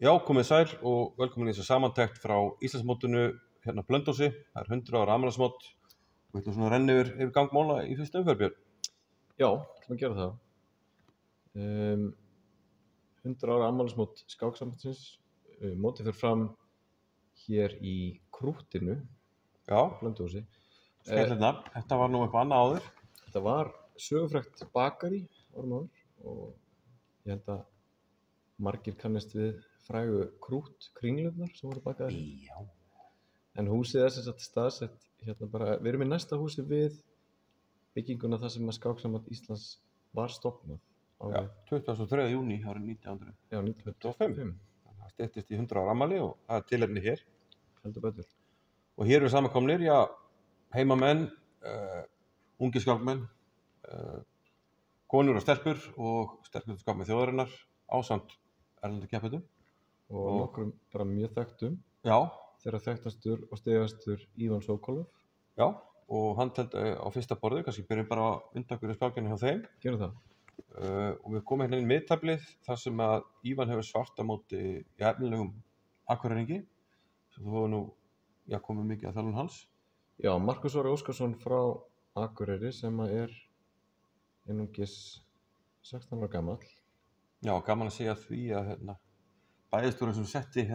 Já, komið sæl og velkomin í þessa samantekt frá Íslandsmótinu hérna á Blönduósi. Það er 100 ára afmælismót. Þú ætlum svona að renna yfir gangmála í fyrstu umferð, Björn. Já, ætlum að gera það. 100 ára afmælismót skáksambandsins. Mótið fer fram hér í Krúttinu Já, á Blönduósi. skemmtilegt nafn. Þetta var nú eitthvað annað áður. Þetta var sögufrægt bakari árum áður og ég held að margir kannast við frægu Krútt kringlurnar sem voru bakaðar. Já. En húsið er sem sagt staðsett hérna bara, við erum í næsta húsi við bygginguna þar sem að Skáksamband Íslands var stofnað Já, 23. júní árið 1925. 1925. Þannig að það styttist í 100 ára afmæli og það er tilefni hér. Heldur betur. Og hér eru samankomnir, já, heimamenn, ungir skákmenn, konur og stelpur og sterkustu skákmenn þjóðarinnar ásamt erlendu keppendur. Og nokkrum bara mjög þekktum. Já, Þeirra þekktastur og stegastur Ívan Sókolov. já, og hann telt á fyrsta borðu, kannski byrjum bara að unda okkur í skákinu hjá þeim. Gerum það. Og við komum hérna inn í miðtaflið þar sem að Ívan hefur svart á móti í efnilegum Akureyringi sem þú hefur nú, já, komið mikið að þjálfun hans. Já, Markus Orri Óskarsson frá Akureyri sem að er einungis 16 ára gamall. Já, gaman að segja því að hérna, bæðistúrinn sem setti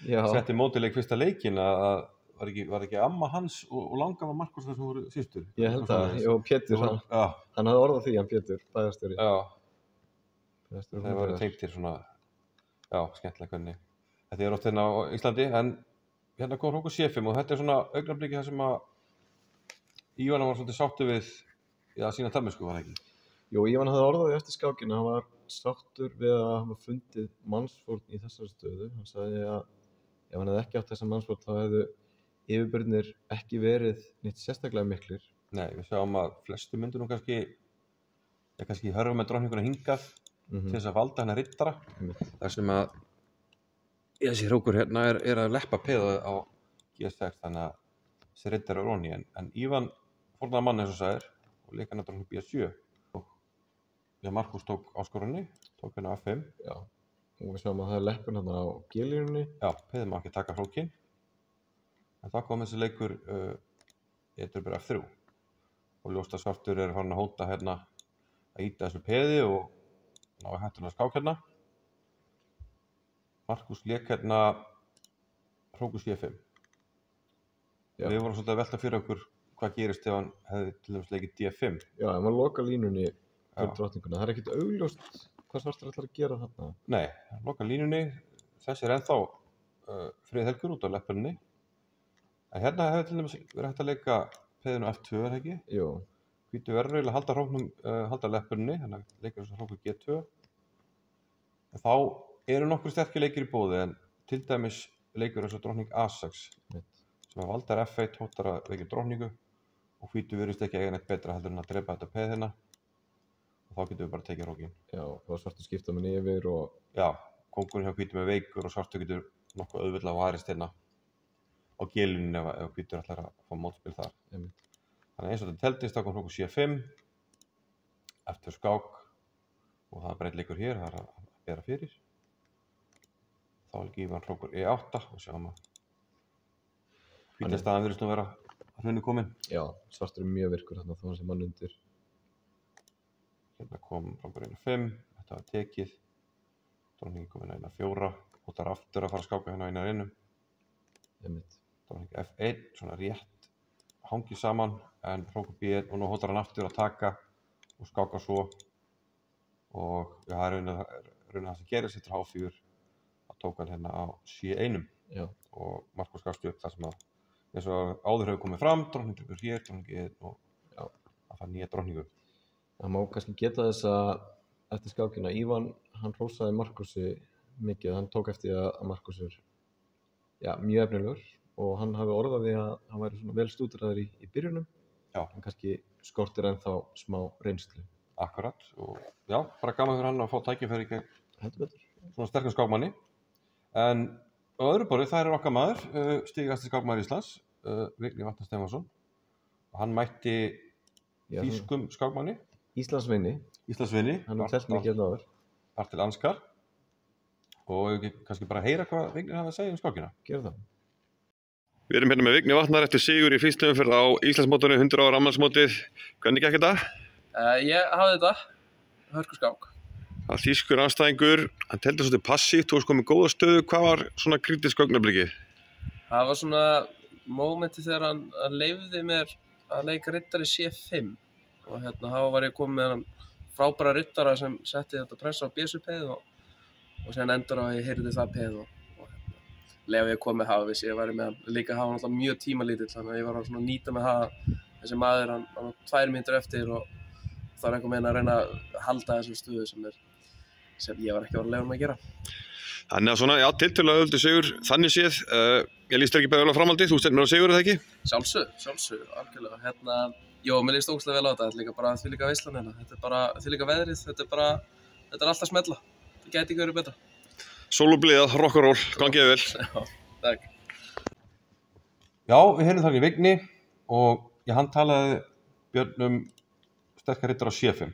Já, setti mótileik fyrsta leikin að var ekki amma hans og langafa Markus sem voru systur. ég held það. Og Pétur, Já, hann hafði orð á því, hann Pétur, bæjarstjóri. já. Bæjarstjóri Það var tengtir svona, já, skemmtilega hvernig. Þetta er oft hérna á Íslandi, en hérna kom Hrókur C5 og þetta er svona augnabliki þar sem að Ívan var svolítið sáttu við, já, sína tafmisku, var það ekki? Jú, Ívan hafði orð á því eftir skákinu, hann var sáttur við að hafa fundið mannsfórn í þessari stöðu. Hann sagði að ef hann hefði ekki átt þessa mannsfórn þá hefðu yfirburnir ekki verið neitt sérstaklega miklir. Nei, við sjáum að flestu myndur nú kannski hörfa með drottninguna hingað til þess að valda hennar riddara. Það sem að þessi Hrókur hérna er að leppa peða á G6, þannig að þessi riddari er onni, en Ívan fórnaði mann eins og sagðir og leik hann að drottning B7 og Markus tók áskorunni, tók henni A5. Já, og við sjáum að það er leppun hérna á G-línunni. Já, peði má ekki taka Hrókin, en það kom þessi leikur E-drupur F3 og ljóst að svartur er farin að hóta hérna að ýta þessu peði og ná að hættulega skák hérna. Markus lék hérna Hrókur C5. Já. Við vorum svolítið að velta fyrir okkur hvað gerist ef hann hefði til dæmis leikið D5. Já, ef maður loka línunni fyrir Já. drottninguna, það er ekkert augljóst hvað svartur ætlar að gera þarna. Nei, hann loka línunni, þessi er ennþá Freyð Helgur út á leppunni. En hérna hefði til dæmis verið hægt að leika peðinu F2, er það ekki? Jú, Hvítu verður eiginlega að halda hróknum, halda leppunni, þannig að leikar þess að Hrókur G2. En þá eru nokkur sterkir leikir í boði, en til dæmis leikur þess að drottning A6 sem að valdar F1 hóttar að veikja drottningu og hvítu virðist ekki eiga neitt betra heldur en að drepa þetta peð hérna og þá getum við bara tekið Hrókin. já, þá svartur skipta með yfir og Já, kóngurinn hjá hvítu með veikur og svartur getur nokkuð auðvitað varist hérna á G-línunni ef hvítur ætlar að fá mótspil þar. einmitt. Þannig að eins og þetta teldist, þá kom Hrókur C5 eftir skák og það er bara einn leikur hér, það er að bera fyrir. Þá er ekki Ívan Hrókur E8 og sjáum að hvítastaðan virðist nú vera að hrunni komin. Já, svartur er mjög virkur þarna þó hann sem mann undir. Hérna kom Hrókur E5, þetta var tekið, drottningin komin að 4, hóttar aftur að fara að skáka hérna á 1-1. Einmitt. Drottning F1, svona rétt hangið saman, en Hrókur B1 og nú hóttar hann aftur að taka og skáka svo og já, það er raunin það sem gerist eftir H4 að tók hann hérna á C1 Já, og Markus gafst upp þar sem að eins og áður hefur komið fram, drottning drupur hér, drottning E1 og Já. að fara nýja drottningu. það má kannski geta þess að eftir skákina, Ívan, hann hrósaði Markusi mikið, hann tók eftir að Markus er mjög efnilegur og hann hafi orðað því að hann væri svona vel stúderaður í byrjunum. Já. En kannski skortir ennþá smá reynslu. Akkurat, og já, bara gaman fyrir hann að fá tækifæri gegn Heldur betur. svona sterkum skákmanni. En á öðru borði, það er okkar maður, stigasti skákmaður Íslands, Vigni Vatnar Stefánsson. Og hann mætti þýskum skákmanni. Íslandsvinni. Íslandsvinni. Hann telt mikið áður. Bartil Ansgar. og ekki kannski bara heyra hvað Vignir hafa að segja skákina. Gerðu það. Við erum hérna með Vigni Vatnar eftir sigur í fyrstu umferð á Íslandsmótinu, 100 ára afmælismótið. Hvernig gekk þetta? Ég hafði þetta, hörkuskák. Það var þýskur andstæðingur, hann teldi svolítið passíft, þú varst komið góða stöðu. Hvað var svona kritísk augnablikið? Það var svona mómenti þegar hann leyfði mér að leika riddari C5 og þá var ég komið með hann frábæra riddara sem setti þetta pressa á BSU-peð og síðan endur á að ég heyrði það peð og lefa ég komið hafa vissi ég væri með hann líka hafa náttúrulega mjög tímalítill þannig að ég var að svona nýta með hafa þessi maður hann var 2 mínútur eftir og það var einhver meginn að reyna að halda þessum stuðu sem ég var ekki að lefa að gera. Þannig að svona, já, tiltölulega auðvöldur sigur, þannig séð, ég líst ekki bara vel á framhaldið, þú stefnir á sigur, eða ekki? Sjálfsögðu, algjörlega. Mér líst ógeðslega vel á þetta, þetta er líka bara þvílíka veislan hérna, þetta er bara þvílíka veðrið, þetta er alltaf smella, þetta gæti ekki verið betra. Sól og blíða, rock and roll, gangið vel. Já, takk. Já, við heyrðum þannig Vigni og hann talaði Björn sterkar riddara á C5.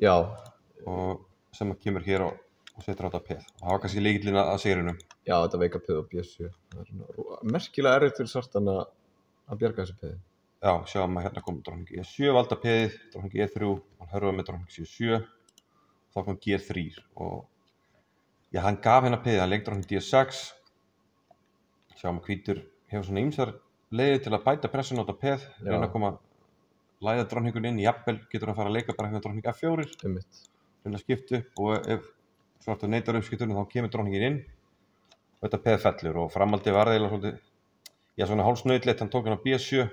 Já. Og sem kemur hér og setur á þetta peð. Það var kannski lykillinn að sigrinum. Já, þetta veika peð á B7. Það er merkilega erfitt fyrir svartan að bjarga þessu peði. Já, sjáum að hérna kom drókning E7 valda peðið, drókning E3, hann hörfaði með drókning C7, þá kom G3 og hann gaf hérna peðið, hann leik drókning D6. Sjáum að hvítur hefur svona ýmsar leiðir til að bæta pressun á þetta peð, reyna að koma læða drókningun inn, jafnvel getur hann fara að leika bara með drókning F4, reyna að skipta upp og ef svartur neitar uppskiptunum þá kemur drókningin inn og þetta peð fellur og framhaldið var eiginlega svolítið, svona hálfsnautlegt, hann tók hann á B7.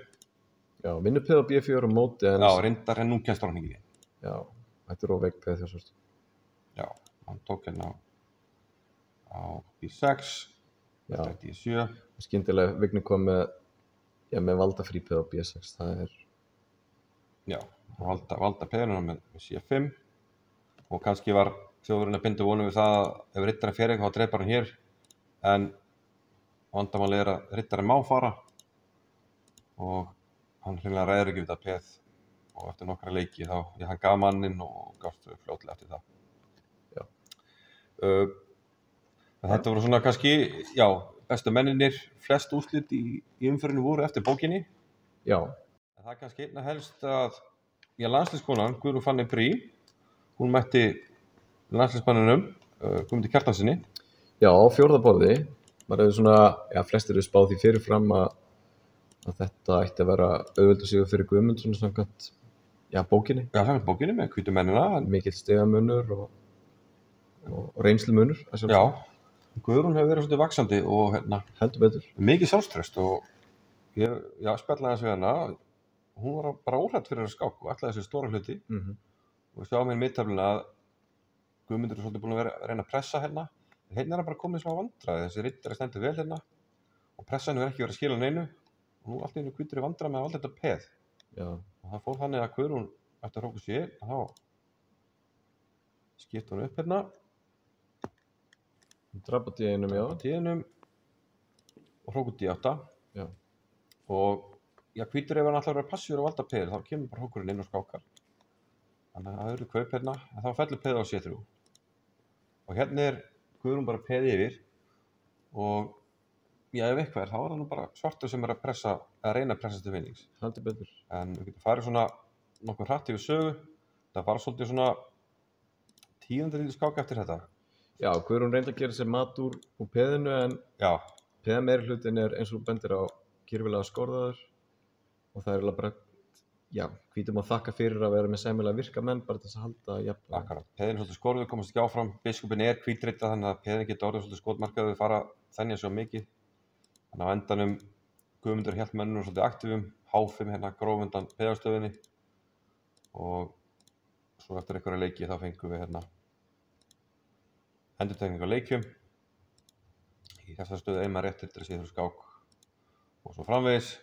Já, vinnur peð á B4 á móti en... Já, reyndar nú kemst drókningin inn. Já, þetta er óveik peð hjá svartur. Já, hann tók hérna á B6, þetta er D7. Skyndilega Vigni kom með valdafrí peð á B6, það er... Já, valda peðina með C5 og kannski var þjóðurinn að binda vonum við það að ef riddarinn fer eitthvað þá dreipar hann hér en vandamálið er að riddarinn má fara og hann hreinlega ræður ekki við þetta peð og eftir nokkra leiki þá hann gaf manninn og gafst fljótlega eftir það. Já. Þetta voru svona kannski, já, bestu menninir, flest úrslit í umferðinu voru eftir bókinni. Já. Það er kannski einna helst að landsliðskonan Guðrún Fanney Brí, hún mætti landsliðsmanninum Guðmundi Kjartansinni. Já, á 4. borði. Maður hefur svona, flestir eru spáð því fyrirfram að þetta ætti að vera auðveldur sigur fyrir Guðmund svona samkvæmt, bókinni. Já, samkvæmt bókinni með hvítu mennina. Mikill stigamunur og reynslumunur. Já, Guðrún hefur verið svolítið vaxandi og heldur betur. Mikið sjálfstraust og ég spjallaði þessu hérna. Hún var bara óhrædd fyrir að skák og ætlaði þessi stóra hluti. Og við sjáum hérna miðtöfluna að Guðmundur er svolítið búin að reyna að pressa hérna. Hérna er hann bara komið smá vandræði. Þessi riddari stendur vel hérna og pressan hefur ekki verið að skila neinu. Og nú allt í einu hvítur í vandræði með að valda þetta peð. Já. Og það fór þannig að Guðrún ætti að hróka sér og þá skipti hún upp hérna. Hún drap á D1, já. D1 og hrókur D8. Já. Og hvítur ef hann ætlar að vera passífur og valda peð þá kemur bara hrókurinn inn og skákar. Þannig að það eru kaup hérna en þá fellur peð á C3. Og hérna er Guðrún bara peð yfir og ef eitthvað er þá er það nú bara svartur sem er að reyna að pressa til vinnings. Heldur betur. En við getum farið svona nokkuð hratt yfir sögu. Það var svolítið svona 10. lítið skák eftir þetta. Já, Guðrún reyndi að gera sér mat úr peðinu en peðmeiri hlutin er eins og bendir á kyrfilega skorðaður og það er bara, hvítum að þakka fyrir að vera með sæmilega virka menn bara til þess að halda jafn. Akkurat, peðin er svolítið skorður, komast ekki áfram, biskupin er hvítrita þannig að peðin getur orðið svolítið skotmarkað við fara þennja svo mikið. Þannig að á endanum Guðmundur hélt mennunum svolítið aktífum, H5 hérna gróf undan peðastöðinni og svo eftir einhverja leiki þá fengum við hérna endurtekning á leikjum. Í þessar stöðu einmar réttir til að síður skák og svo framvegis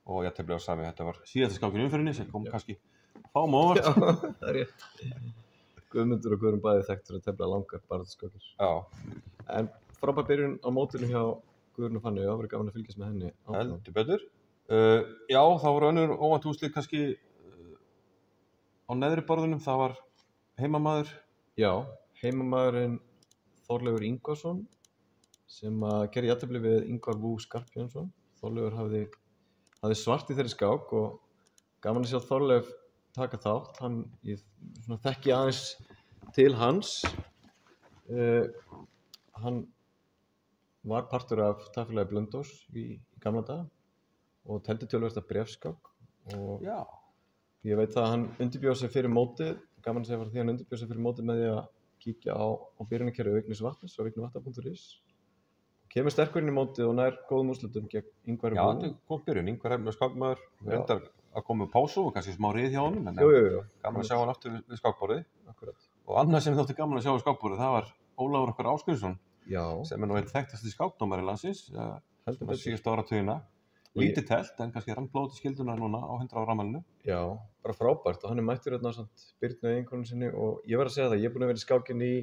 og jafntefli á sami. Þetta var síðasta skákin í umferðinni sem kom kannski fáum á óvart. Já, það er rétt. Guðmundur og Guðrún bæði þekktur að tefla langar baráttuskákir. Já. En frábær byrjun á mótinu hjá Guðrún Fanney, það verður gaman að fylgjast með henni. Heldur betur. Já, það voru önnur óvænt úrslit kannski á neðri borðunum. Það var heimamaður. Já, heimamaðurinn Þorleifur Ingvarsson sem að gerði jafntefli við Ingvar Vú Skarphéðinsson. Þorleifur hafði svart í þeirri skák og gaman að sjá Þorleif taka þátt. Ég svona þekki aðeins til hans. Hann var partur af Taffélagi Blönduós í gamla daga og teldi töluvert af bréfskák og Já. ég veit að hann undirbjóð sig fyrir mótið, gaman að segja frá því hann undirbjóð sig fyrir mótið með því að kíkja á byrjunarkerfi Vignis Vatns á vignivatn.is. Kemur sterkur inn í mótið og nær góðum úrslitum gegn Ingvari Já, Vú. þetta er góð byrjun. Ingvar efnilegur skákmaður, reyndar að koma með pásu og kannski smá rið hjá honum, en Jú. gaman að sjá hann aftur við skákborðið. Akkurat. Og annað sem þótti gaman að sjá við skákborðið, það var Ólafur okkar Ásgrímsson, Já, sem er nú einn þekktasti skákdómari landsins, heldur svona betur. síðustu áratugina. Lítið telt, en kannski rann blóð til skildunar núna á 100 ára afmælinu. Já, bara frábært og hann mættur hérna ásamt Birnu eiginkonu sinni og ég verð að segja það, ég er búinn að vera í skákinni í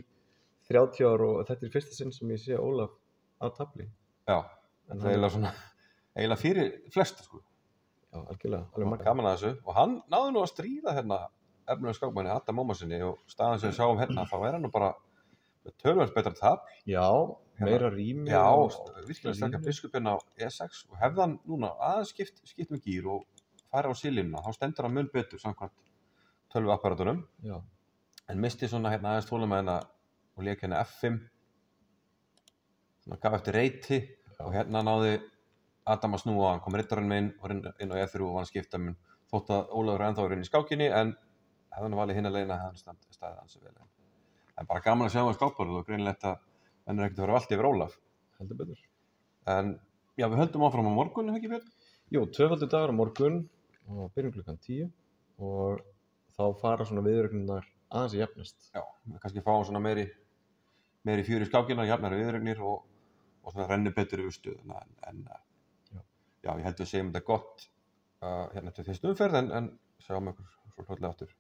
30 ár og þetta er fyrsta sinn sem ég sé Ólaf á tafli. Já, En það er eiginlega fyrir flesta, sko. Já, algjörlega, alveg magna. Gaman að þessu. Og hann náði nú að stríða hérna efnilegur skákmanni Adam Ómarsinni og staðan sem við sjáum hérna, þá er hann nú bara með töluvert betra tafl. Já, meira rými. Já, og virkilega stakka biskupinn á E6 og hefði hann núna aðeins skipt með gír og færa á sílínuna, þá stendur hann mun betur samkvæmt tölvuapparatunum. Já, En misti svona hérna aðeins þolinmæðina og lék hérna F5, svona gaf eftir reyti og hérna náði Adam að snúa, hann kom riddarinn með inn á E3 og hann skipta mun þótt að Ólafur er ennþá inn í skákinni, en hefði hann valið hina leiðina hefði hann staðið ansi vel. En bara gaman að sjá á skákborðið og greinilegt að hann er ekkert að fara allt yfir Ólaf. heldur betur. En já, við höldum áfram á morgun, ekki Björn? Jú, tvöfaldur dagur á morgun og byrjum klukkan 10 og þá fara svona viðureigninnar aðeins að jafnast. Já, við kannski fáum svona meiri fjör í skákina, jafnari viðureignir og svona renni betur yfir stöðuna. En já, ég held við segjum þetta gott hérna til fyrstu umferð en sjáum ykkur svo hlutlega aftur